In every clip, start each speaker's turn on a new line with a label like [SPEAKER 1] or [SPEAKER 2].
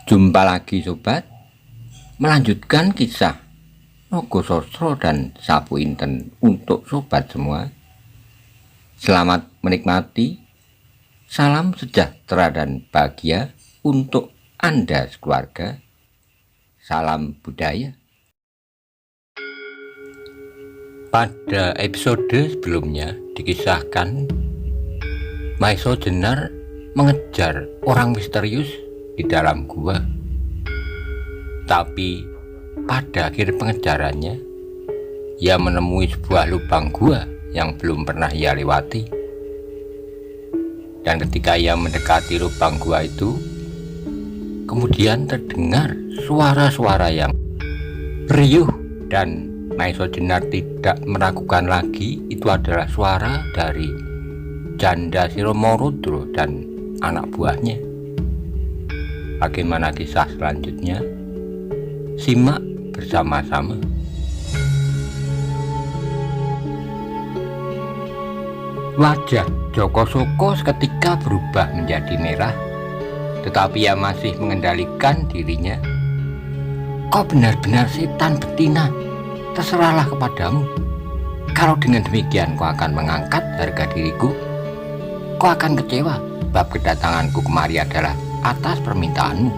[SPEAKER 1] Jumpa lagi sobat, melanjutkan kisah Nogososro dan Sapu Inten untuk sobat semua. Selamat menikmati, salam sejahtera dan bahagia untuk Anda sekeluarga. Salam budaya. Pada episode sebelumnya dikisahkan Maiso Jenar mengejar orang misterius di dalam gua. Tapi pada akhir pengejarannya, ia menemui sebuah lubang gua yang belum pernah ia lewati. Dan ketika ia mendekati lubang gua itu, kemudian terdengar suara-suara yang riuh, dan Maiso Jenar tidak meragukan lagi itu adalah suara dari Janda Siromorodro dan anak buahnya. Bagaimana kisah selanjutnya? Simak bersama-sama. Wajah Joko Soko seketika berubah menjadi merah, tetapi ia masih mengendalikan dirinya. Kau benar-benar setan betina, terserahlah kepadamu. Kalau dengan demikian kau akan mengangkat harga diriku, kau akan kecewa sebab kedatanganku kemari adalah atas permintaanmu.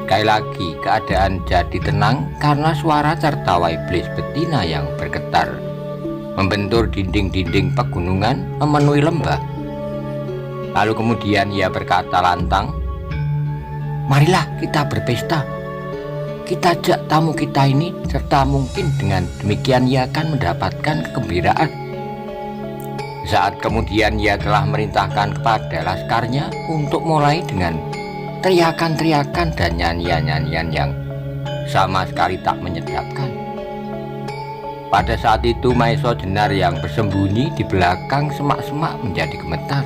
[SPEAKER 1] Sekali lagi keadaan jadi tenang karena suara tertawa iblis betina yang bergetar membentur dinding-dinding pegunungan memenuhi lembah. Lalu kemudian ia berkata lantang, "Marilah kita berpesta. Kita ajak tamu kita ini, serta mungkin dengan demikian ia akan mendapatkan kegembiraan." Saat kemudian ia telah merintahkan kepada laskarnya untuk mulai dengan teriakan-teriakan dan nyanyian-nyanyian yang sama sekali tak menyedapkan. Pada saat itu Maiso Jenar yang bersembunyi di belakang semak-semak menjadi gemetar.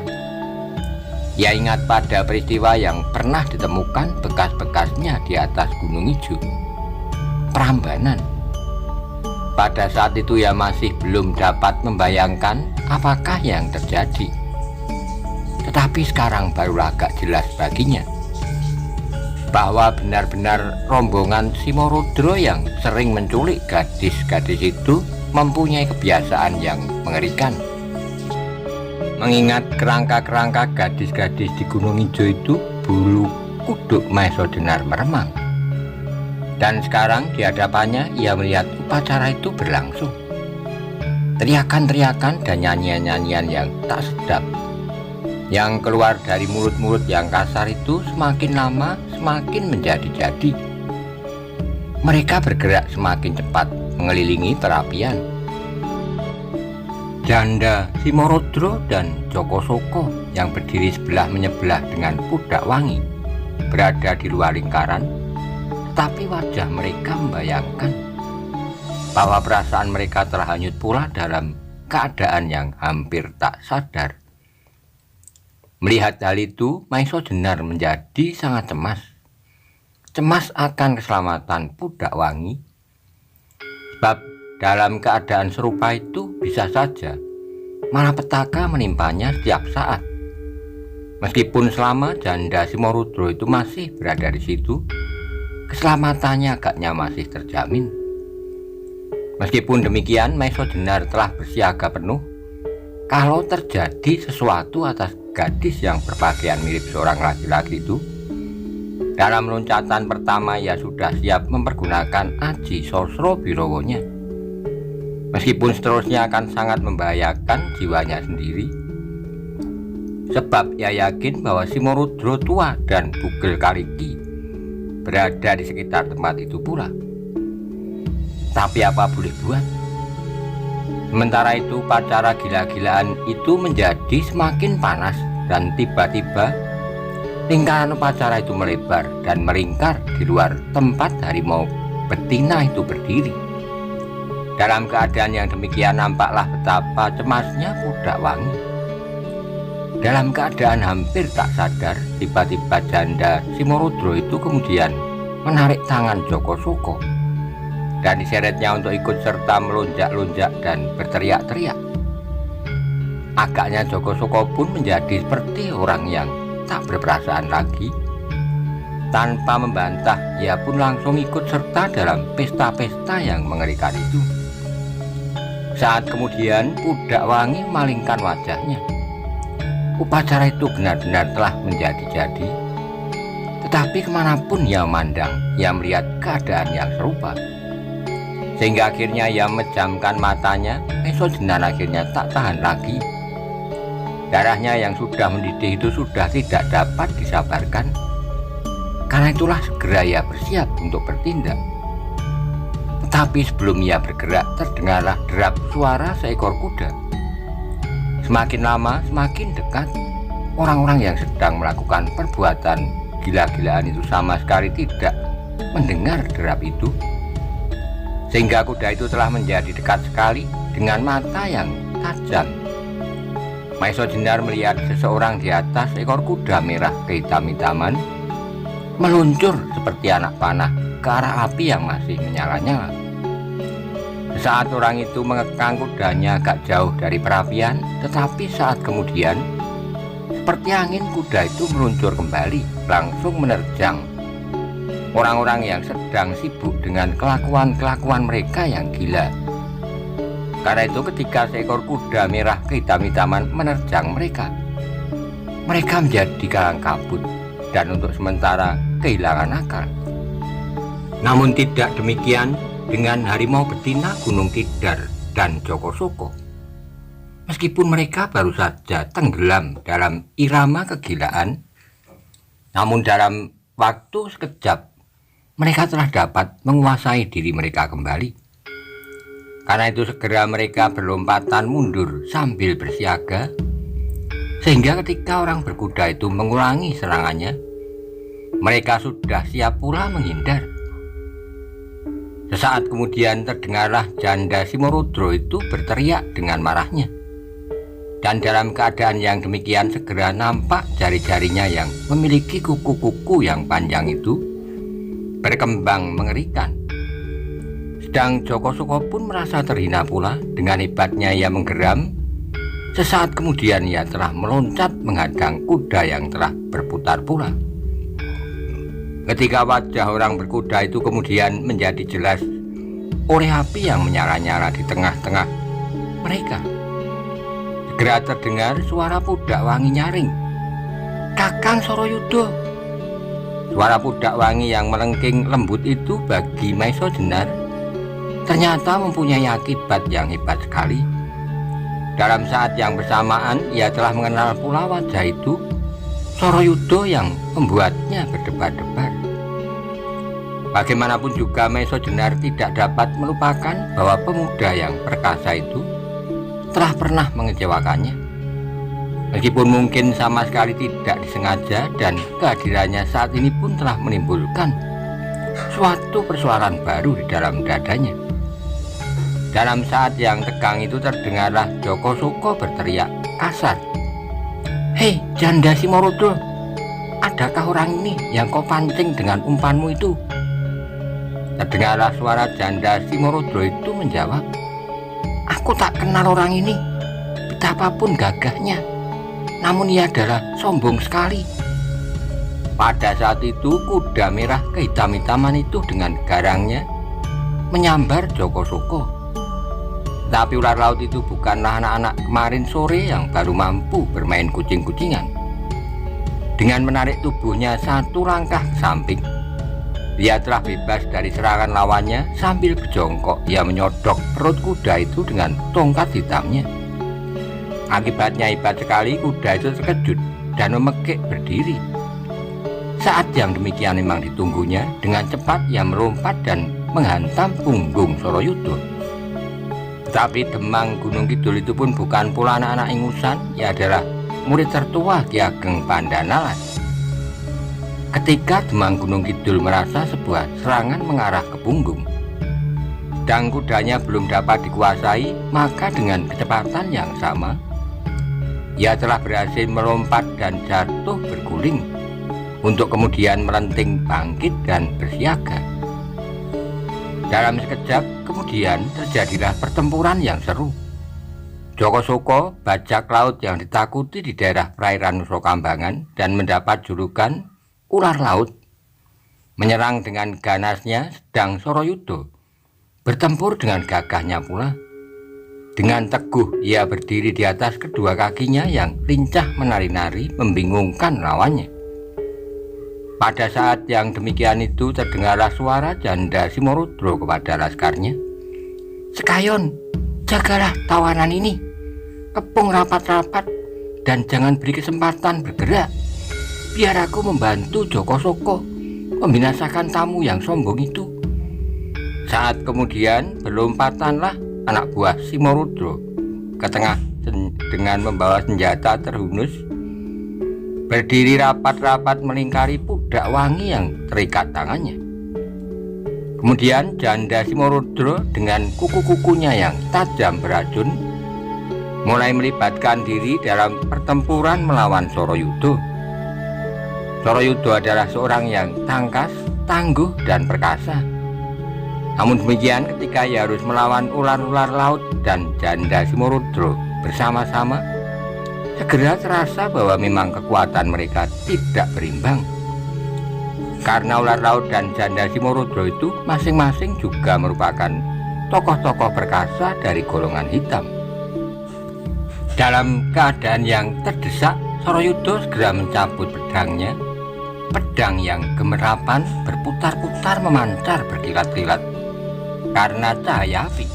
[SPEAKER 1] Ia ingat pada peristiwa yang pernah ditemukan bekas-bekasnya di atas Gunung Ijo, Prambanan. Pada saat itu ia masih belum dapat membayangkan apakah yang terjadi. Tetapi sekarang barulah agak jelas baginya bahwa benar-benar rombongan Simorodro yang sering menculik gadis-gadis itu mempunyai kebiasaan yang mengerikan. Mengingat kerangka-kerangka gadis-gadis di Gunung Ijo itu, bulu kuduk Maiso Jenar meremang. Dan sekarang di hadapannya ia melihat upacara itu berlangsung. Teriakan-teriakan dan nyanyian-nyanyian yang tak sedap yang keluar dari mulut-mulut yang kasar itu semakin lama semakin menjadi-jadi. Mereka bergerak semakin cepat mengelilingi perapian. Janda Simorodro dan Joko Soko yang berdiri sebelah menyebelah dengan Pudak Wangi berada di luar lingkaran, tetapi wajah mereka membayangkan bahwa perasaan mereka terhanyut pula dalam keadaan yang hampir tak sadar. Melihat hal itu, Maiso Jenar menjadi sangat cemas. Cemas akan keselamatan Pudak Wangi. Sebab dalam keadaan serupa itu bisa saja malapetaka menimpanya setiap saat. Meskipun selama Janda Simorodro itu masih berada di situ, keselamatannya agaknya masih terjamin. Meskipun demikian, Maiso Jenar telah bersiaga penuh kalau terjadi sesuatu atas gadis yang berpakaian mirip seorang laki-laki itu. Dalam loncatan pertama ia sudah siap mempergunakan Aji Sosro Birowonya. Meskipun seterusnya akan sangat membahayakan jiwanya sendiri, sebab ia yakin bahwa Simorodro tua dan Bugel Kariki berada di sekitar tempat itu pula. Tapi apa boleh buat? Sementara itu upacara gila-gilaan itu menjadi semakin panas, dan tiba-tiba lingkaran upacara itu melebar dan melingkar di luar tempat harimau betina itu berdiri. Dalam keadaan yang demikian nampaklah betapa cemasnya Pudak Wangi. Dalam keadaan hampir tak sadar, tiba-tiba Janda Simorodro itu kemudian menarik tangan Joko Soko dan diseretnya untuk ikut serta melonjak-lonjak dan berteriak-teriak. Agaknya Joko Soko pun menjadi seperti orang yang tak berperasaan lagi. Tanpa membantah, ia pun langsung ikut serta dalam pesta-pesta yang mengerikan itu. Saat kemudian Pudak Wangi memalingkan wajahnya, upacara itu benar-benar telah menjadi-jadi. Tetapi kemanapun ia memandang, ia melihat keadaan yang serupa. Sehingga akhirnya ia memejamkan matanya. Mesojenar akhirnya tak tahan lagi. Darahnya yang sudah mendidih itu sudah tidak dapat disabarkan. Karena itulah segera ia bersiap untuk bertindak. Tetapi sebelum ia bergerak, terdengarlah derap suara seekor kuda. Semakin lama semakin dekat. Orang-orang yang sedang melakukan perbuatan gila-gilaan itu sama sekali tidak mendengar derap itu. Sehingga kuda itu telah menjadi dekat sekali dengan mata yang tajam. Mesojenar melihat seseorang di atas ekor kuda merah kehitam-hitaman meluncur seperti anak panah ke arah api yang masih menyala-nyala. Saat orang itu mengekang kudanya agak jauh dari perapian, tetapi saat kemudian seperti angin kuda itu meluncur kembali, langsung menerjang orang-orang yang sedang sibuk dengan kelakuan-kelakuan mereka yang gila. Karena itu ketika seekor kuda merah kehitam-hitaman menerjang mereka, mereka menjadi kalang kabut dan untuk sementara kehilangan akal. Namun tidak demikian dengan harimau betina Gunung Tidar dan Jokosoko. Meskipun mereka baru saja tenggelam dalam irama kegilaan, namun dalam waktu sekejap mereka telah dapat menguasai diri mereka kembali. Karena itu segera mereka berlompatan mundur sambil bersiaga, sehingga ketika orang berkuda itu mengulangi serangannya, mereka sudah siap pula menghindar. Sesaat kemudian terdengarlah janda Simorodro itu berteriak dengan marahnya. Dan dalam keadaan yang demikian segera nampak jari-jarinya yang memiliki kuku-kuku yang panjang itu berkembang mengerikan. Sedang Jokosoko pun merasa terhina pula. Dengan hebatnya ia menggeram. Sesaat kemudian ia telah meloncat menghadang kuda yang telah berputar pula. Ketika wajah orang berkuda itu kemudian menjadi jelas oleh api yang menyala-nyala di tengah-tengah mereka, segera terdengar suara Pudak Wangi nyaring, "Kakang Sorayuda." Suara Pudak Wangi yang melengking lembut itu bagi Mesojenar ternyata mempunyai akibat yang hebat sekali. Dalam saat yang bersamaan ia telah mengenal pula wajah itu, Sorayuda, yang membuatnya berdebar-debar. Bagaimanapun juga Mesojenar tidak dapat melupakan bahwa pemuda yang perkasa itu telah pernah mengecewakannya. Meskipun mungkin sama sekali tidak disengaja, dan kehadirannya saat ini pun telah menimbulkan suatu persoalan baru di dalam dadanya. Dalam saat yang tegang itu terdengarlah Jokosoko berteriak kasar, "Hei janda Simorodro, adakah orang ini yang kau pancing dengan umpanmu itu?" Terdengarlah suara janda Simorodro itu menjawab, "Aku tak kenal orang ini, betapapun gagahnya, namun ia adalah sombong sekali." Pada saat itu kuda merah kehitam-hitaman itu dengan garangnya menyambar Jokosoko. Tapi ular laut itu bukanlah anak-anak kemarin sore yang baru mampu bermain kucing-kucingan. Dengan menarik tubuhnya satu langkah ke samping, dia telah bebas dari serangan lawannya. Sambil berjongkok ia menyodok perut kuda itu dengan tongkat hitamnya. Akibatnya hebat sekali, kuda itu terkejut dan memekik berdiri. Saat yang demikian memang ditunggunya. Dengan cepat ia melompat dan menghantam punggung Sorayuda. Tapi Demang Gunung Kidul itu pun bukan pula anak-anak ingusan. Ia adalah murid tertua Ki Ageng Pandanalas. Ketika Demang Gunung Kidul merasa sebuah serangan mengarah ke punggung, dan kudanya belum dapat dikuasai, maka dengan kecepatan yang sama ia telah berhasil melompat dan jatuh berguling untuk kemudian melenting bangkit dan bersiaga. Dalam sekejap kemudian terjadilah pertempuran yang seru. Jokosoko, bajak laut yang ditakuti di daerah perairan Nusa Kambangan dan mendapat julukan ular laut, Menyerang dengan ganasnya, sedang Sorayuda bertempur dengan gagahnya pula. Dengan teguh ia berdiri di atas kedua kakinya yang lincah menari-nari membingungkan lawannya. Pada saat yang demikian itu terdengarlah suara janda Simorudro kepada laskarnya. "Sekayon, jagalah tawanan ini, kepung rapat-rapat dan jangan beri kesempatan bergerak. Biar aku membantu Joko Soko membinasakan tamu yang sombong itu." Saat kemudian berlompatanlah anak buah Simorudro ke tengah dengan membawa senjata terhunus, berdiri rapat-rapat melingkari pudak wangi yang terikat tangannya. Kemudian janda Simorudro dengan kuku-kukunya yang tajam beracun mulai melibatkan diri dalam pertempuran melawan Sorayuda. Sorayuda adalah seorang yang tangkas, tangguh, dan perkasa. Namun demikian ketika ia harus melawan ular-ular laut dan janda Simorudro bersama-sama, segera terasa bahwa memang kekuatan mereka tidak berimbang. Karena ular laut dan janda Simorudro itu masing-masing juga merupakan tokoh-tokoh perkasa dari golongan hitam. Dalam keadaan yang terdesak, Sorayuda segera mencabut pedangnya. Pedang yang gemerapan berputar-putar memancar berkilat-kilat karena cahaya api.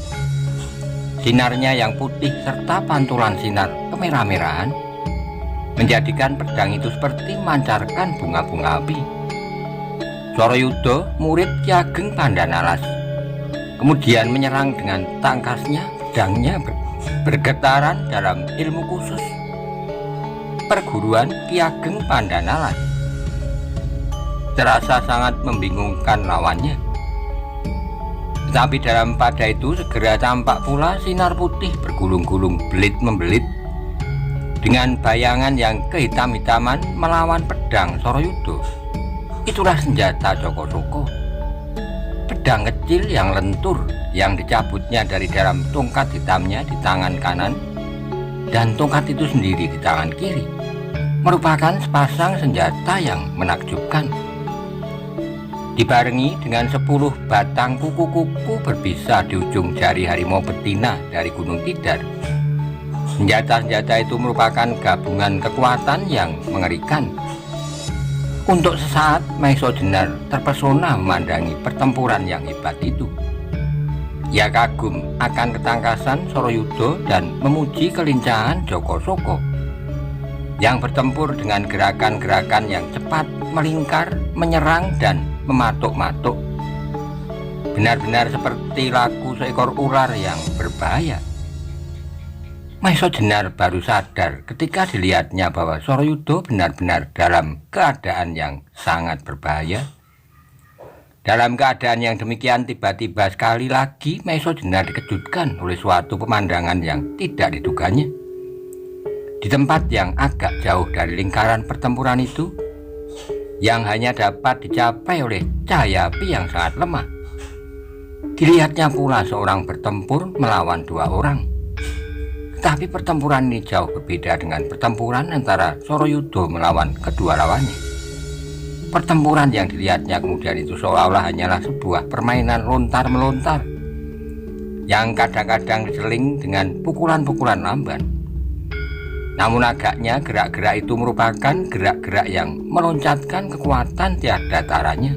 [SPEAKER 1] Sinarnya yang putih serta pantulan sinar kemerah-merahan menjadikan pedang itu seperti memancarkan bunga-bunga api. Sorayuda, murid Ki Ageng Pandanalas, kemudian menyerang dengan tangkasnya. Pedangnya bergetaran dalam ilmu khusus perguruan Ki Ageng Pandanalas. Terasa sangat membingungkan lawannya. Tetapi dalam pada itu segera tampak pula sinar putih bergulung-gulung belit membelit dengan bayangan yang kehitam-hitaman melawan pedang Sorayuda. Itulah senjata Joko Soko, pedang kecil yang lentur yang dicabutnya dari dalam tongkat hitamnya di tangan kanan dan tongkat itu sendiri di tangan kiri, merupakan sepasang senjata yang menakjubkan. Dibarengi dengan 10 batang kuku-kuku berbisa di ujung jari harimau betina dari Gunung Tidar. Senjata-senjata itu merupakan gabungan kekuatan yang mengerikan. Untuk sesaat Maiso Jenar terpesona memandangi pertempuran yang hebat itu. Ia kagum akan ketangkasan Sorayuda dan memuji kelincahan Joko Soko yang bertempur dengan gerakan-gerakan yang cepat, melingkar, menyerang, dan mematuk-matuk. Benar-benar seperti laku seekor ular yang berbahaya. Maiso Jenar baru sadar ketika dilihatnya bahwa Sorayuda benar-benar dalam keadaan yang sangat berbahaya. Dalam keadaan yang demikian, tiba-tiba sekali lagi Maiso Jenar dikejutkan oleh suatu pemandangan yang tidak diduganya. Di tempat yang agak jauh dari lingkaran pertempuran itu, yang hanya dapat dicapai oleh cahaya api yang sangat lemah, dilihatnya pula seorang bertempur melawan 2 orang. Tetapi pertempuran ini jauh berbeda dengan pertempuran antara Sorayuda melawan kedua lawannya. Pertempuran yang dilihatnya kemudian itu seolah-olah hanyalah sebuah permainan lontar-melontar yang kadang-kadang diseling dengan pukulan-pukulan lamban. Namun agaknya gerak-gerak itu merupakan gerak-gerak yang meloncatkan kekuatan tiada taranya.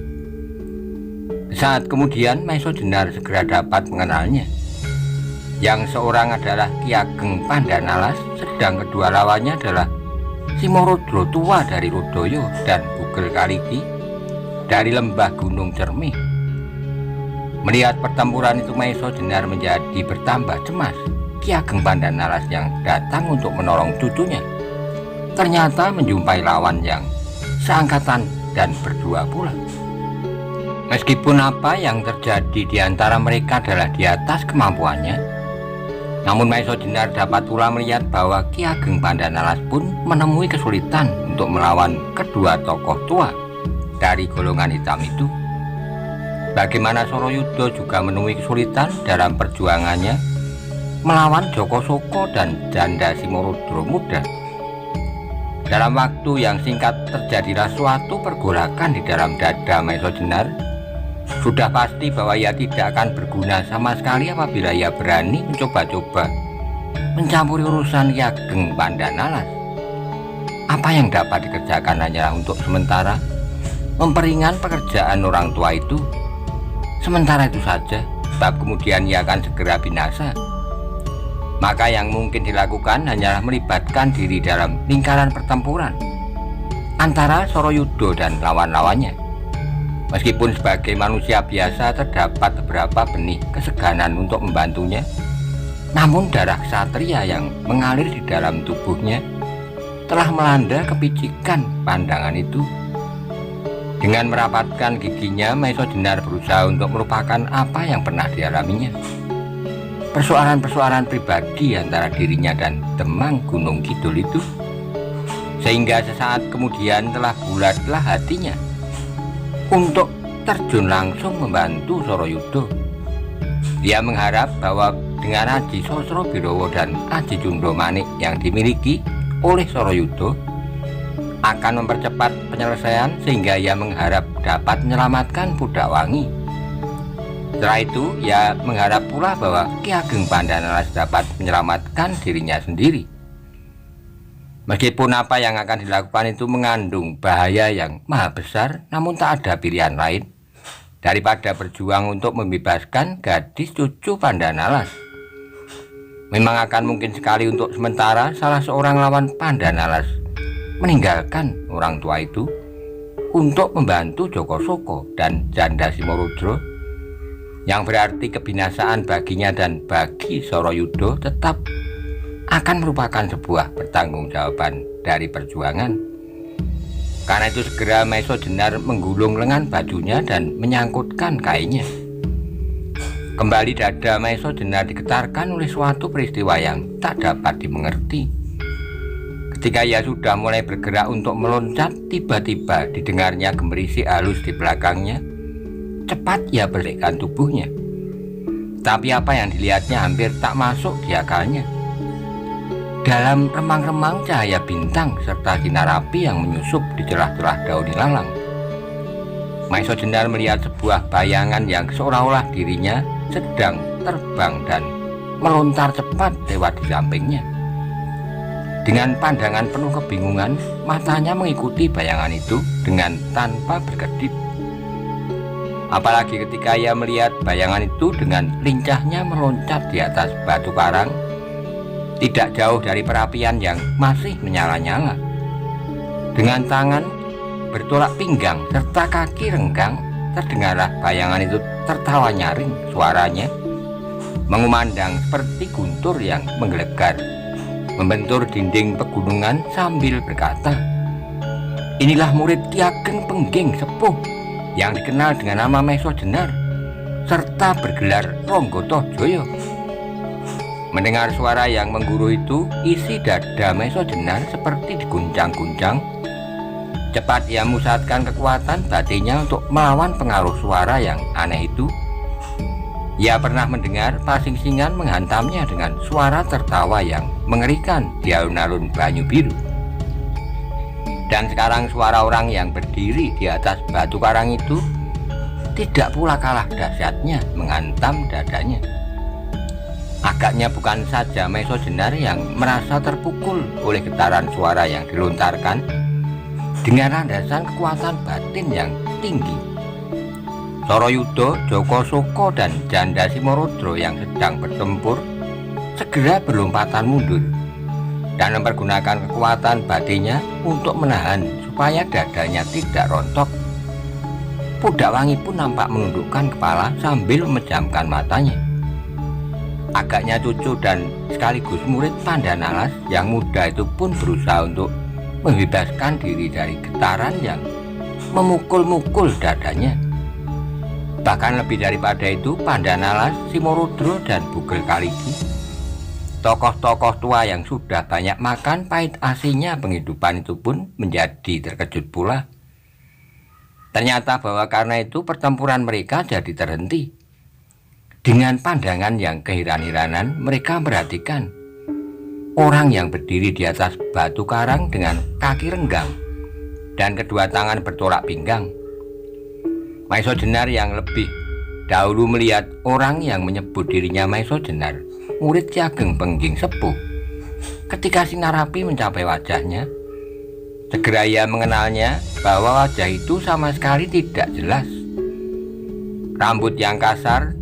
[SPEAKER 1] Saat kemudian Maiso Jenar segera dapat mengenalnya. Yang seorang adalah Ki Ageng Pandanalas, sedang kedua lawannya adalah Simorudro tua dari Rodoyo dan Bugel Kaliki dari lembah Gunung Cermih. Melihat pertempuran itu Maiso Jenar menjadi bertambah cemas. Ki Ageng Pandanalas yang datang untuk menolong cucunya ternyata menjumpai lawan yang seangkatan dan berdua pula. Meskipun apa yang terjadi di antara mereka adalah di atas kemampuannya, namun Maiso Jenar dapat pula melihat bahwa Ki Ageng Pandanalas pun menemui kesulitan untuk melawan kedua tokoh tua dari golongan hitam itu. Bagaimana Sorayuda juga menemui kesulitan dalam perjuangannya melawan Joko Soko dan janda Simorudro muda. Dalam waktu yang singkat terjadilah suatu pergolakan di dalam dada Maesa Jenar. Sudah pasti bahwa ia tidak akan berguna sama sekali apabila ia berani mencoba-coba mencampuri urusan Ki Ageng Pandanalas. Apa yang dapat dikerjakan hanyalah untuk sementara memperingan pekerjaan orang tua itu. Sementara itu saja, sebab kemudian ia akan segera binasa. Maka yang mungkin dilakukan hanyalah melibatkan diri dalam lingkaran pertempuran antara Sorayuda dan lawan-lawannya. Meskipun sebagai manusia biasa terdapat beberapa benih keseganan untuk membantunya, namun darah ksatria yang mengalir di dalam tubuhnya telah melanda kepicikan pandangan itu. Dengan merapatkan giginya, Maesa Jenar berusaha untuk melupakan apa yang pernah dialaminya. Persoalan-persoalan pribadi antara dirinya dan Demang Gunung Kidul itu, sehingga sesaat kemudian telah bulatlah hatinya untuk terjun langsung membantu Sorayuda. Dia mengharap bahwa dengan Aji Sosrobirowo dan Aji Cundomanik yang dimiliki oleh Sorayuda akan mempercepat penyelesaian, sehingga ia mengharap dapat menyelamatkan Budakwangi. Setelah itu, ia mengharap pula bahwa Ki Ageng Pandanalas dapat menyelamatkan dirinya sendiri. Meskipun apa yang akan dilakukan itu mengandung bahaya yang maha besar, namun tak ada pilihan lain daripada berjuang untuk membebaskan gadis cucu Pandanalas. Memang akan mungkin sekali untuk sementara salah seorang lawan Pandanalas meninggalkan orang tua itu untuk membantu Joko Soko dan Janda Simorodro, yang berarti kebinasaan baginya dan bagi Sorayuda tetap akan merupakan sebuah pertanggungjawaban dari perjuangan. Karena itu segera Maesa Jenar menggulung lengan bajunya dan menyangkutkan kainnya. Kembali dada Maesa Jenar digetarkan oleh suatu peristiwa yang tak dapat dimengerti. Ketika ia sudah mulai bergerak untuk meloncat, tiba-tiba didengarnya gemerisik halus di belakangnya. Cepat ia balikkan tubuhnya, tapi apa yang dilihatnya hampir tak masuk di akalnya. Dalam remang-remang cahaya bintang serta sinar api yang menyusup di celah-celah daun ilalang, Maesa Jenar melihat sebuah bayangan yang seolah-olah dirinya sedang terbang dan melontar cepat lewat di sampingnya. Dengan pandangan penuh kebingungan, matanya mengikuti bayangan itu dengan tanpa berkedip. Apalagi ketika ia melihat bayangan itu dengan lincahnya meloncat di atas batu karang, tidak jauh dari perapian yang masih menyala-nyala. Dengan tangan bertolak pinggang serta kaki renggang, terdengarlah bayangan itu tertawa nyaring. Suaranya mengumandang seperti guntur yang menggelegar, membentur dinding pegunungan sambil berkata, "Inilah murid Ki Ageng Pengging Sepuh yang dikenal dengan nama Maesa Jenar serta bergelar Ronggoto Joyo." Mendengar suara yang mengguru itu, isi dada Maesa Jenar seperti diguncang-guncang. Cepat ia musatkan kekuatan batinnya untuk melawan pengaruh suara yang aneh itu. Ia pernah mendengar pasingsingan menghantamnya dengan suara tertawa yang mengerikan di alun-alun Banyu Biru. Dan sekarang suara orang yang berdiri di atas batu karang itu tidak pula kalah dahsyatnya menghantam dadanya. Agaknya bukan saja Maesa Jenar yang merasa terpukul oleh getaran suara yang dilontarkan dengan landasan kekuatan batin yang tinggi. Sorayuda, Joko Soko, dan Janda Simorodro yang sedang bertempur segera berlompatan mundur dan mempergunakan kekuatan batinnya untuk menahan supaya dadanya tidak rontok. Budakwangi pun nampak menundukkan kepala sambil memejamkan matanya. Agaknya cucu dan sekaligus murid Pandanalas yang muda itu pun berusaha untuk membebaskan diri dari getaran yang memukul-mukul dadanya. Bahkan lebih daripada itu, Pandanalas, Simorodro, dan Bugel Kaligi, tokoh-tokoh tua yang sudah banyak makan pahit asinnya penghidupan itu pun menjadi terkejut pula. Ternyata bahwa karena itu pertempuran mereka jadi terhenti. Dengan pandangan yang keheran-heranan mereka perhatikan orang yang berdiri di atas batu karang dengan kaki renggang dan kedua tangan bertolak pinggang. Maiso Jenar yang lebih dahulu melihat orang yang menyebut dirinya Maiso Jenar, murid Ki Ageng Pengging Sepuh. Ketika sinar api mencapai wajahnya, segera ia mengenalnya bahwa wajah itu sama sekali tidak jelas. Rambut yang kasar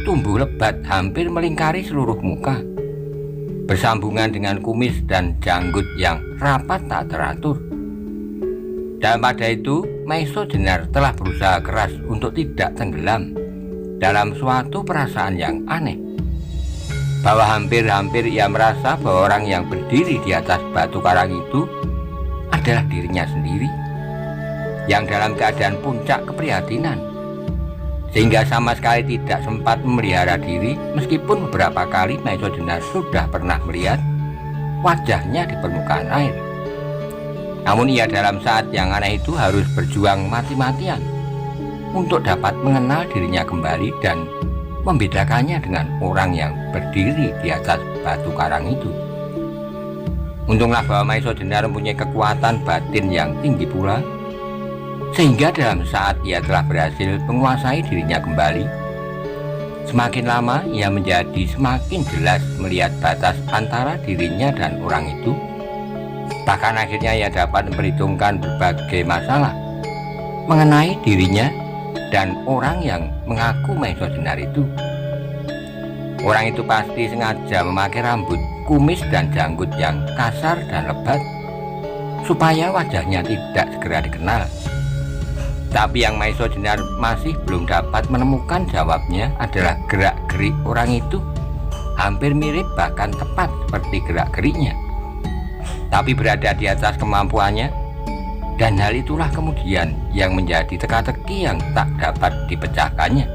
[SPEAKER 1] tumbuh lebat hampir melingkari seluruh muka, bersambungan dengan kumis dan janggut yang rapat tak teratur. Dan pada itu Maiso Jenar telah berusaha keras untuk tidak tenggelam dalam suatu perasaan yang aneh, bahwa hampir-hampir ia merasa bahwa orang yang berdiri di atas batu karang itu adalah dirinya sendiri, yang dalam keadaan puncak keprihatinan, sehingga sama sekali tidak sempat memelihara diri, meskipun beberapa kali Maiso Jenar sudah pernah melihat wajahnya di permukaan air. Namun ia dalam saat yang aneh itu harus berjuang mati-matian untuk dapat mengenal dirinya kembali dan membedakannya dengan orang yang berdiri di atas batu karang itu. Untunglah bahwa Maiso Jenar mempunyai kekuatan batin yang tinggi pula, sehingga dalam saat ia telah berhasil menguasai dirinya kembali, semakin lama ia menjadi semakin jelas melihat batas antara dirinya dan orang itu. Bahkan akhirnya ia dapat memperhitungkan berbagai masalah mengenai dirinya dan orang yang mengaku Maiso Jenar itu. Orang itu pasti sengaja memakai rambut, kumis dan janggut yang kasar dan lebat supaya wajahnya tidak segera dikenal. Tapi yang Maiso Jenar masih belum dapat menemukan jawabnya adalah gerak-gerik orang itu hampir mirip bahkan tepat seperti gerak-geriknya, tapi berada di atas kemampuannya, dan hal itulah kemudian yang menjadi teka-teki yang tak dapat dipecahkannya.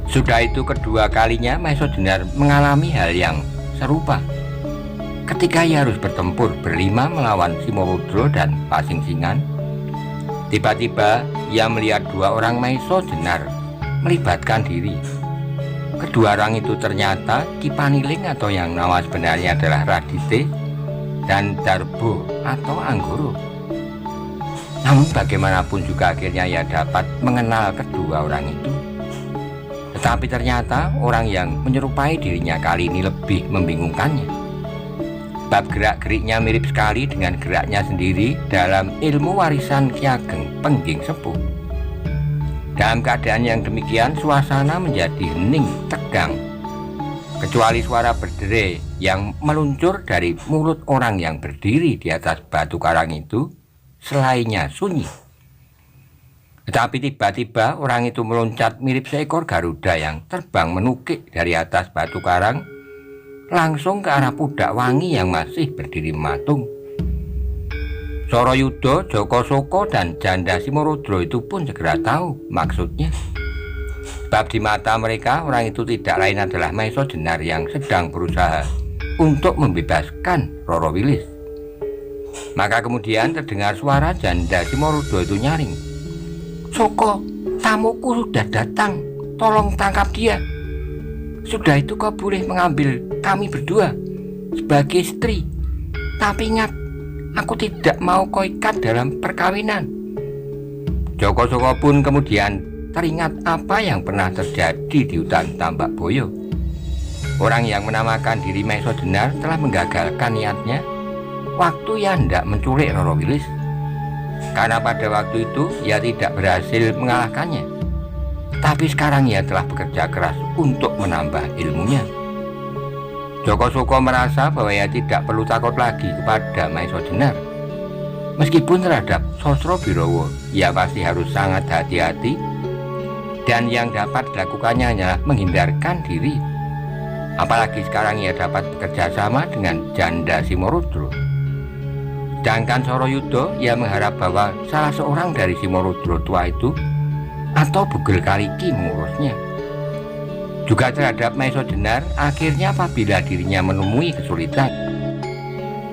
[SPEAKER 1] Sudah itu kedua kalinya Maiso Jenar mengalami hal yang serupa ketika ia harus bertempur berlima melawan Simorudro dan Pasingsingan. Tiba-tiba ia melihat dua orang Maiso Jenar melibatkan diri. Kedua orang itu ternyata Ki Paniling atau yang nama sebenarnya adalah Radite dan Darbo atau Anggoro. Namun bagaimanapun juga akhirnya ia dapat mengenal kedua orang itu. Tetapi ternyata orang yang menyerupai dirinya kali ini lebih membingungkannya. Bab gerak-geriknya mirip sekali dengan geraknya sendiri dalam ilmu warisan Ki Ageng Pengging Sepuh. Dalam keadaan yang demikian, suasana menjadi hening tegang, kecuali suara berdere yang meluncur dari mulut orang yang berdiri di atas batu karang itu, selainnya sunyi. Tetapi tiba-tiba orang itu meloncat mirip seekor Garuda yang terbang menukik dari atas batu karang langsung ke arah Pudak Wangi yang masih berdiri mematung. Sorayuda, Joko Soko dan Janda Simorudro itu pun segera tahu maksudnya. Sebab di mata mereka orang itu tidak lain adalah Maiso Jenar yang sedang berusaha untuk membebaskan Roro Wilis. Maka kemudian terdengar suara Janda Simorudro itu nyaring, "Soko, tamuku sudah datang, tolong tangkap dia. Sudah itu kau boleh mengambil kami berdua sebagai istri. Tapi ingat, aku tidak mau kau ikat dalam perkawinan." Joko Soko pun kemudian teringat apa yang pernah terjadi di hutan Tambak Boyo. Orang yang menamakan diri Maiso Jenar telah menggagalkan niatnya waktu ia hendak menculik Roro Wilis, karena pada waktu itu ia tidak berhasil mengalahkannya. Tapi sekarang ia telah bekerja keras untuk menambah ilmunya. Joko Soko merasa bahwa ia tidak perlu takut lagi kepada Maiso Jenar. Meskipun terhadap Sosro Birowo ia pasti harus sangat hati-hati, dan yang dapat dilakukannya hanyalah menghindarkan diri. Apalagi sekarang ia dapat bekerja sama dengan Janda Simorudro. Sedangkan Sorayuda ia mengharap bahwa salah seorang dari Simorudro tua itu atau Bugel Kaliki mengurusnya. Juga terhadap Maiso Jenar, akhirnya apabila dirinya menemui kesulitan,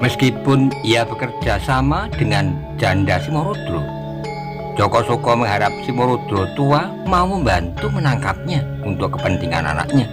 [SPEAKER 1] meskipun ia bekerja sama dengan Janda Simorudro, Joko Soko mengharap Simorudro tua mau membantu menangkapnya untuk kepentingan anaknya.